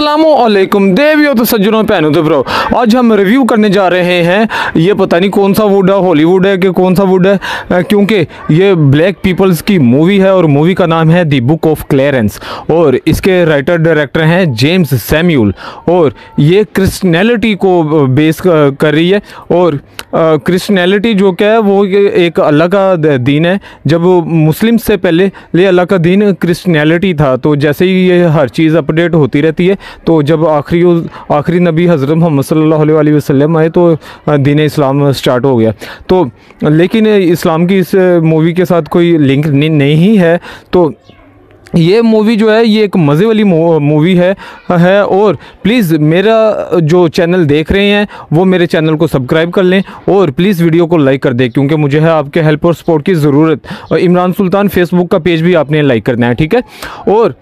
अस्सलामुअलैकुम देवियों तो सज्जनों भैनों तो ब्रो, आज हम रिव्यू करने जा रहे हैं। ये पता नहीं कौन सा वुड है, हॉलीवुड है कि कौन सा वुड है, क्योंकि ये ब्लैक पीपल्स की मूवी है और मूवी का नाम है द बुक ऑफ क्लेरेंस और इसके राइटर डायरेक्टर हैं जेम्स सैम्यूल। और ये क्रिश्चियनिटी को बेस कर रही है और क्रिश्चियनिटी जो क्या है वो एक अल्लाह का दीन है। जब मुस्लिम से पहले ये अल्लाह का दीन क्रिश्चियनिटी था, तो जैसे ही ये हर चीज़ अपडेट होती रहती है, तो जब आखिरी नबी हज़रत मोहम्मद सल्लल्लाहु अलैहि वसल्लम आए तो दीन इस्लाम स्टार्ट हो गया। तो लेकिन इस्लाम की इस मूवी के साथ कोई लिंक नहीं है। तो ये मूवी जो है ये एक मज़े वाली मूवी है और प्लीज़ मेरा जो चैनल देख रहे हैं वो मेरे चैनल को सब्सक्राइब कर लें और प्लीज़ वीडियो को लाइक कर दें, क्योंकि मुझे है आपके हेल्प और सपोर्ट की ज़रूरत। और इमरान सुल्तान फेसबुक का पेज भी आपने लाइक करना है, ठीक है। और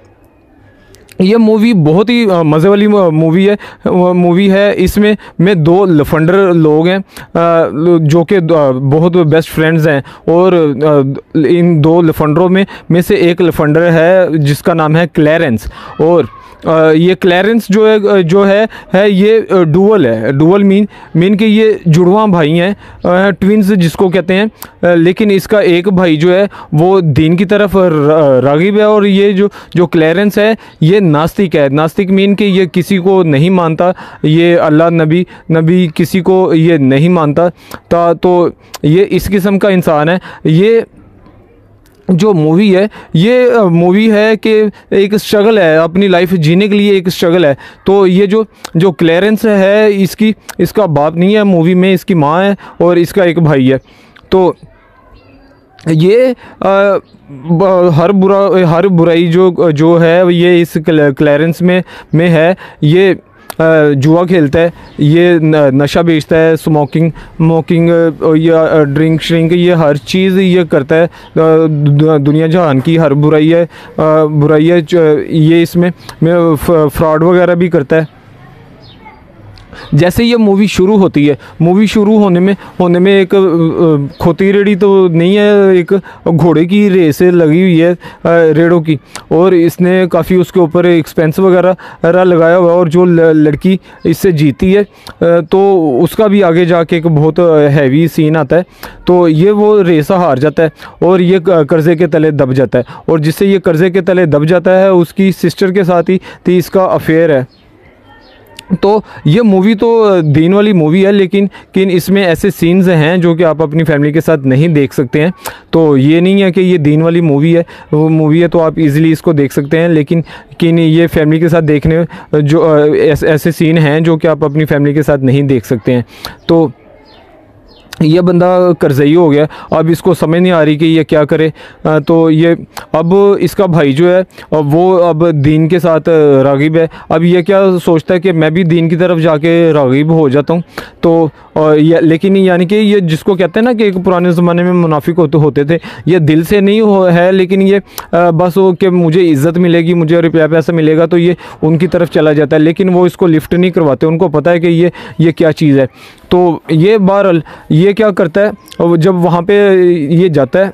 ये मूवी बहुत ही मज़े वाली मूवी है। इसमें में दो लफंडर लोग हैं जो कि बहुत बेस्ट फ्रेंड्स हैं और इन दो लफंडरों में से एक लफंडर है जिसका नाम है क्लेरेंस। और ये क्लेरेंस जो है ये डुअल मीन कि ये जुड़वां भाई हैं, ट्विंस जिसको कहते हैं। लेकिन इसका एक भाई जो है वो दीन की तरफ रागिब है और ये जो क्लेरेंस है ये नास्तिक है। नास्तिक मीन कि ये किसी को नहीं मानता, ये अल्लाह नबी किसी को ये नहीं मानता था। तो ये इस किस्म का इंसान है। ये जो मूवी है ये मूवी है कि एक स्ट्रगल है, अपनी लाइफ जीने के लिए एक स्ट्रगल है। तो ये जो क्लेरेंस है इसका बाप नहीं है मूवी में, इसकी माँ है और इसका एक भाई है। तो ये हर बुराई जो है ये इस क्लेरेंस में है। ये जुआ खेलता है, ये नशा बेचता है, स्मोकिंग या ड्रिंक श्रिंक, ये हर चीज़ ये करता है। दुनिया जहान की हर बुराई है ये इसमें फ्रॉड वगैरह भी करता है। जैसे ये मूवी शुरू होती है, मूवी शुरू होने में एक खोती रेडी तो नहीं है, एक घोड़े की रेस लगी हुई है रेड़ों की, और इसने काफ़ी उसके ऊपर एक्सपेंस वगैरह लगाया हुआ है। और जो लड़की इससे जीती है तो उसका भी आगे जाके एक बहुत हैवी सीन आता है। तो ये वो रेस हार जाता है और ये कर्ज़े के तले दब जाता है, और जिससे ये कर्ज़े के तले दब जाता है उसकी सिस्टर के साथ ही इसका अफेयर है। तो ये मूवी तो दीन वाली मूवी है, लेकिन इसमें ऐसे सीन्स हैं जो कि आप अपनी फैमिली के साथ नहीं देख सकते हैं। तो ये नहीं है कि ये दीन वाली मूवी है, वो मूवी है तो आप इजीली इसको देख सकते हैं। लेकिन ये फैमिली के साथ देखने जो ऐसे सीन हैं जो कि आप अपनी फैमिली के साथ नहीं देख सकते हैं। तो ये बंदा कर्ज़ई हो गया, अब इसको समझ नहीं आ रही कि ये क्या करे। तो ये अब इसका भाई जो है वो अब दीन के साथ रागिब है। अब ये क्या सोचता है कि मैं भी दीन की तरफ जाके रागिब हो जाता हूँ। तो लेकिन यानी कि ये जिसको कहते हैं ना कि एक पुराने ज़माने में मुनाफिक होते थे, ये दिल से नहीं है, लेकिन ये बस वो कि मुझे इज़्ज़त मिलेगी, मुझे रुपया पैसा मिलेगा, तो ये उनकी तरफ चला जाता है। लेकिन वो इसको लिफ्ट नहीं करवाते, उनको पता है कि ये क्या चीज़ है। तो ये बहरहाल ये क्या करता है, और जब वहाँ पे ये जाता है,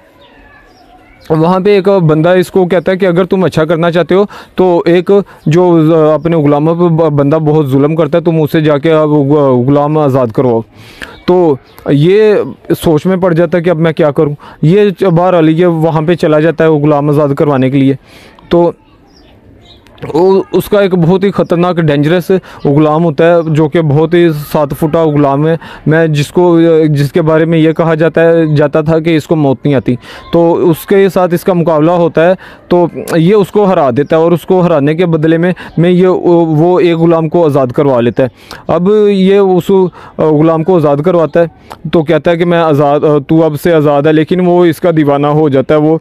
वहाँ पे एक बंदा इसको कहता है कि अगर तुम अच्छा करना चाहते हो तो एक जो अपने गुलामों पर बंदा बहुत जुल्म करता है, तुम उससे जाके अब गुलाम आज़ाद करवाओ। तो ये सोच में पड़ जाता है कि अब मैं क्या करूँ। ये बहरहाल ये वहाँ पे चला जाता है वो गुलाम आज़ाद करवाने के लिए। तो उसका एक बहुत ही ख़तरनाक डेंजरस गुलाम होता है जो कि बहुत ही 7 फुटा गुलाम है, जिसके बारे में ये कहा जाता था कि इसको मौत नहीं आती। तो उसके साथ इसका मुकाबला होता है, तो ये उसको हरा देता है और उसको हराने के बदले में ये वो एक गुलाम को आज़ाद करवा लेता है। अब ये उस गुलाम को आज़ाद करवाता है तो कहता है कि मैं तू अब से आज़ाद है, लेकिन वो इसका दीवाना हो जाता है, वो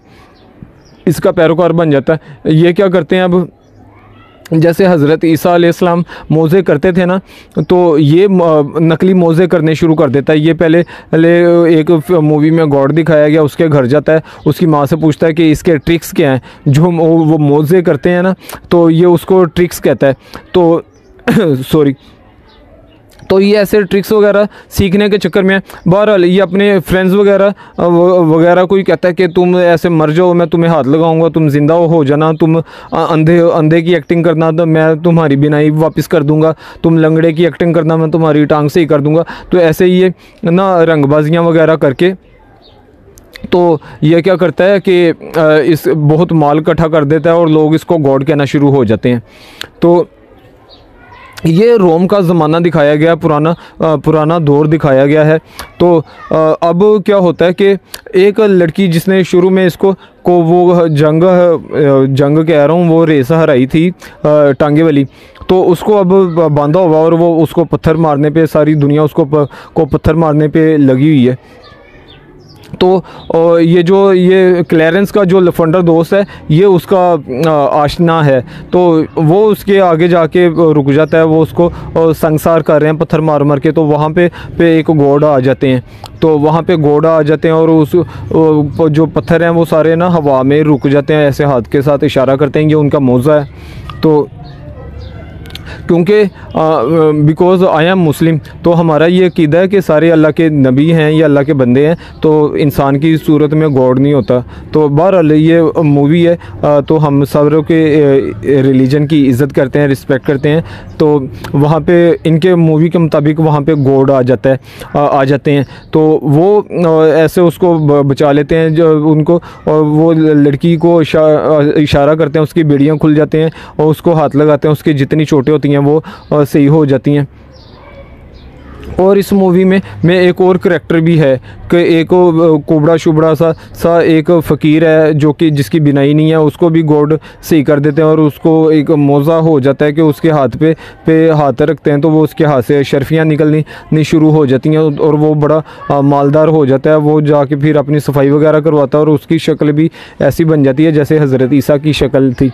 इसका पैरोकार बन जाता है। ये क्या करते हैं, अब जैसे हज़रत ईसा अलैहिस्सलाम मोज़े करते थे ना, तो ये नकली मोज़े करने शुरू कर देता है। ये पहले एक मूवी में गॉड दिखाया गया, उसके घर जाता है, उसकी माँ से पूछता है कि इसके ट्रिक्स क्या हैं, जो वो मोज़े करते हैं ना, तो ये उसको ट्रिक्स कहता है। तो सॉरी, तो ये ऐसे ट्रिक्स वगैरह सीखने के चक्कर में बहरहाल ये अपने फ्रेंड्स वगैरह कोई कहता है कि तुम ऐसे मर जाओ, मैं तुम्हें हाथ लगाऊंगा, तुम जिंदा हो जाना, तुम अंधे की एक्टिंग करना तो मैं तुम्हारी बिनाई वापस कर दूंगा, तुम लंगड़े की एक्टिंग करना मैं तुम्हारी टांग से ही कर दूंगा। तो ऐसे ये ना रंगबाजियाँ वगैरह करके तो ये क्या करता है कि इस बहुत माल इकट्ठा कर देता है और लोग इसको गॉड कहना शुरू हो जाते हैं। तो ये रोम का ज़माना दिखाया गया, पुराना दौर दिखाया गया है। तो अब क्या होता है कि एक लड़की जिसने शुरू में इसको को वो जंग कह रहा हूँ, वो रेस हराई थी टांगे वाली, तो उसको अब बांधा हुआ और वो उसको पत्थर मारने पे सारी दुनिया उसको को पत्थर मारने पे लगी हुई है। तो ये क्लैरेंस का जो लफंडर दोस्त है ये उसका आशना है, तो वो उसके आगे जाके रुक जाता है, वो उसको संसार कर रहे हैं पत्थर मार मार के। तो वहाँ पे एक गॉड आ जाते हैं, तो वहाँ पे गॉड आ जाते हैं और उस जो पत्थर हैं वो सारे ना हवा में रुक जाते हैं, ऐसे हाथ के साथ इशारा करते हैं, ये उनका मौज़ा है। तो क्योंकि बिकॉज़ आई एम मुस्लिम, तो हमारा ये अक़ीदा है कि सारे अल्लाह के नबी हैं या अल्लाह के बंदे हैं, तो इंसान की सूरत में गॉड नहीं होता। तो बहरहाल ये मूवी है, तो हम सब के रिलीजन की इज़्ज़त करते हैं, रिस्पेक्ट करते हैं। तो वहाँ पे इनके मूवी के मुताबिक वहाँ पे गॉड आ जाते हैं, तो वो ऐसे उसको बचा लेते हैं जो उनको, और वो लड़की को इशारा करते हैं, उसकी बेड़ियाँ खुल जाते हैं और उसको हाथ लगाते हैं, उसकी जितनी चोटें होती हैं वो सही हो जाती हैं। और इस मूवी में एक और करैक्टर भी है कि एक कुबड़ा शुबड़ा सा एक फ़कीर है जो कि जिसकी बिनाई नहीं है, उसको भी गॉड सही कर देते हैं और उसको एक मौज़ा हो जाता है कि उसके हाथ पे हाथ रखते हैं तो वो उसके हाथ से शर्फियाँ निकलनी शुरू हो जाती हैं और वो बड़ा मालदार हो जाता है। वो जाके फिर अपनी सफाई वगैरह करवाता है और उसकी शक्ल भी ऐसी बन जाती है जैसे हज़रत ईसा की शक्ल थी,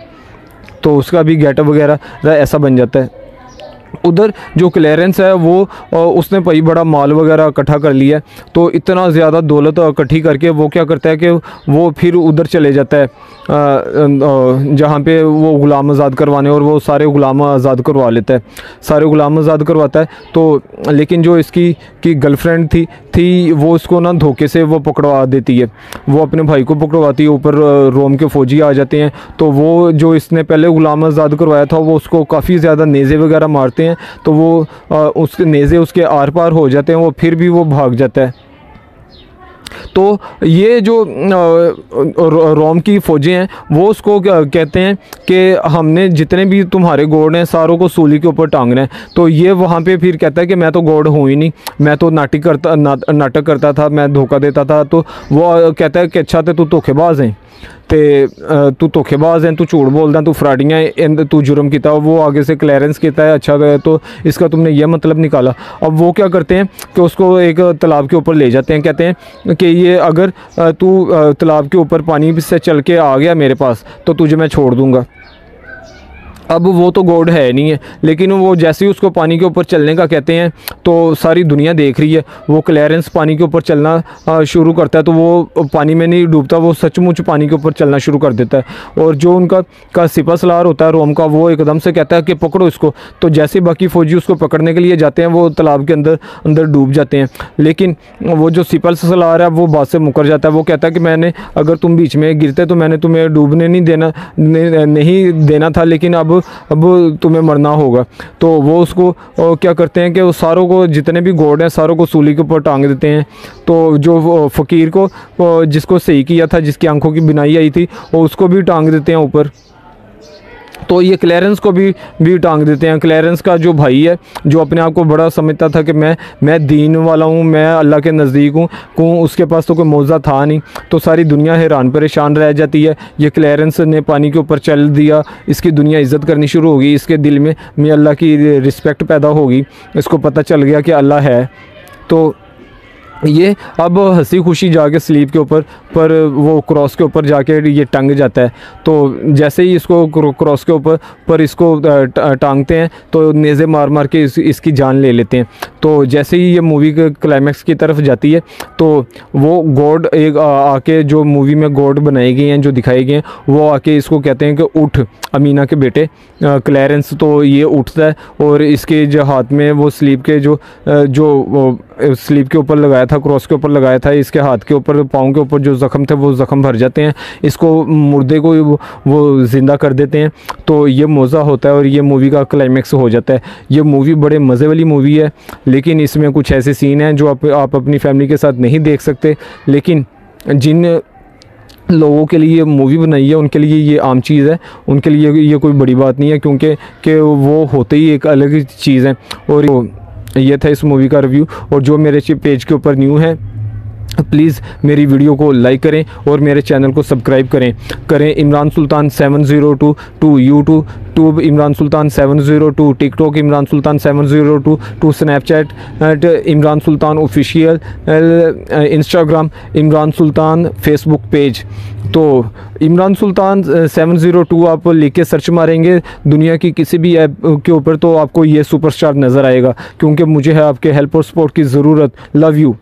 तो उसका भी गेटअप वगैरह ऐसा बन जाता है। उधर जो क्लैरेंस है वो उसने भाई बड़ा माल वगैरह इकट्ठा कर लिया है, तो इतना ज़्यादा दौलत इकट्ठी करके वो क्या करता है कि वो फिर उधर चले जाता है जहाँ पे वो ग़ुलाम आज़ाद करवाने, और वो सारे ग़ुलाम आज़ाद करवा लेता है, सारे ग़ुलाम आज़ाद करवाता है। तो लेकिन जो इसकी गर्लफ्रेंड थी वो उसको ना धोखे से वो पकड़वा देती है, वो अपने भाई को पकड़वाती है, ऊपर रोम के फ़ौजी आ जाते हैं। तो वो जो इसने पहले ग़ुलाम आज़ाद करवाया था वो उसको काफ़ी ज़्यादा नेज़े वगैरह मारते हैं, तो वो उसके नेज़े उसके आर पार हो जाते हैं, वो फिर भी वो भाग जाता है। तो ये जो रोम की फ़ौजें हैं वो उसको कहते हैं कि हमने जितने भी तुम्हारे गॉड हैं सारों को सूली के ऊपर टांगना है। तो ये वहाँ पे फिर कहता है कि मैं तो गॉड हूँ ही नहीं, मैं तो नाटक करता था, मैं धोखा देता था। तो वो कहता है कि अच्छा तो तू धोखेबाज हैं, तू धोखेबाज हैं, तू झूठ बोलदा, तू फ्राडियाँ, तू जुर्म किया। वो आगे से क्लैरेंस कहता है अच्छा गया तो इसका तुमने यह मतलब निकाला। अब वो क्या करते हैं कि उसको एक तालाब के ऊपर ले जाते हैं, कहते हैं कि ये अगर तू तालाब के ऊपर पानी से चल के आ गया मेरे पास तो तुझे मैं छोड़ दूँगा। अब वो तो गॉड है नहीं है, लेकिन वो जैसे ही उसको पानी के ऊपर चलने का कहते हैं तो सारी दुनिया देख रही है। वो क्लैरेंस पानी के ऊपर चलना शुरू करता है, तो वो पानी में नहीं डूबता, वो सचमुच पानी के ऊपर चलना शुरू कर देता है। और जो उनका सिपा सलार होता है रोम का, वो एकदम से कहता है कि पकड़ो इसको। तो जैसे बाकी फ़ौजी उसको पकड़ने के लिए जाते हैं वो तालाब के अंदर डूब जाते हैं। लेकिन वो जो सिपा सलार है वो बात से मुकर जाता है। वो कहता है कि मैंने अगर तुम बीच में गिरते तो मैंने तुम्हें डूबने नहीं देना था, लेकिन अब तुम्हें मरना होगा। तो वो उसको क्या करते हैं कि वो सारों को, जितने भी गॉड हैं सारों को सूली के ऊपर टांग देते हैं। तो जो फ़कीर को जिसको सही किया था, जिसकी आंखों की बिनाई आई थी, वो उसको भी टांग देते हैं ऊपर। तो ये क्लैरेंस को भी टांग देते हैं। क्लैरेंस का जो भाई है, जो अपने आप को बड़ा समझता था कि मैं दीन वाला हूँ, मैं अल्लाह के नज़दीक हूँ, उसके पास तो कोई मौज़ा था नहीं। तो सारी दुनिया हैरान परेशान रह जाती है। ये क्लैरेंस ने पानी के ऊपर चल दिया, इसकी दुनिया इज़्ज़त करनी शुरू होगी, इसके दिल में अल्लाह की रिस्पेक्ट पैदा होगी, इसको पता चल गया कि अल्लाह है। तो ये अब हंसी खुशी जाके स्लीप के ऊपर पर वो क्रॉस के ऊपर जाके ये टंग जाता है। तो जैसे ही इसको क्रॉस के ऊपर पर इसको टांगते हैं तो नेज़े मार मार के इसकी जान ले लेते हैं। तो जैसे ही ये मूवी के क्लाइमैक्स की तरफ जाती है तो वो गॉड एक आके, जो मूवी में गॉड बनाई गई हैं, जो दिखाई गई हैं, वो आके इसको कहते हैं कि उठ अमीना के बेटे क्लैरेंस। तो ये उठता है और इसके जो हाथ में वो स्लीप के जो स्लीप के ऊपर लगाया था, क्रॉस के ऊपर लगाया था, इसके हाथ के ऊपर, पाँव के ऊपर जो ज़ख़म थे वो ज़ख़म भर जाते हैं। इसको मुर्दे को वो ज़िंदा कर देते हैं। तो ये मौज़ा होता है और ये मूवी का क्लाइमैक्स हो जाता है। ये मूवी बड़े मज़े वाली मूवी है, लेकिन इसमें कुछ ऐसे सीन हैं जो आप अपनी फैमिली के साथ नहीं देख सकते। लेकिन जिन लोगों के लिए मूवी बनाई है उनके लिए ये आम चीज़ है, उनके लिए ये कोई बड़ी बात नहीं है, क्योंकि वो होते ही एक अलग ही चीज़ है। और ये था इस मूवी का रिव्यू। और जो मेरे पेज के ऊपर न्यू है, प्लीज़ मेरी वीडियो को लाइक करें और मेरे चैनल को सब्सक्राइब करें। इमरान सुल्तान 702 यूट्यूब इमरान सुल्तान 702, टिकटॉक इमरान सुल्तान 702, स्नैपचैट इमरान सुल्तान ऑफिशियल, इंस्टाग्राम इमरान सुल्तान, फेसबुक पेज। तो इमरान सुल्तान 702 आप लिख के सर्च मारेंगे दुनिया की किसी भी ऐप के ऊपर तो आपको ये सुपरस्टार नज़र आएगा, क्योंकि मुझे है आपके हेल्प और सपोर्ट की ज़रूरत। Love you.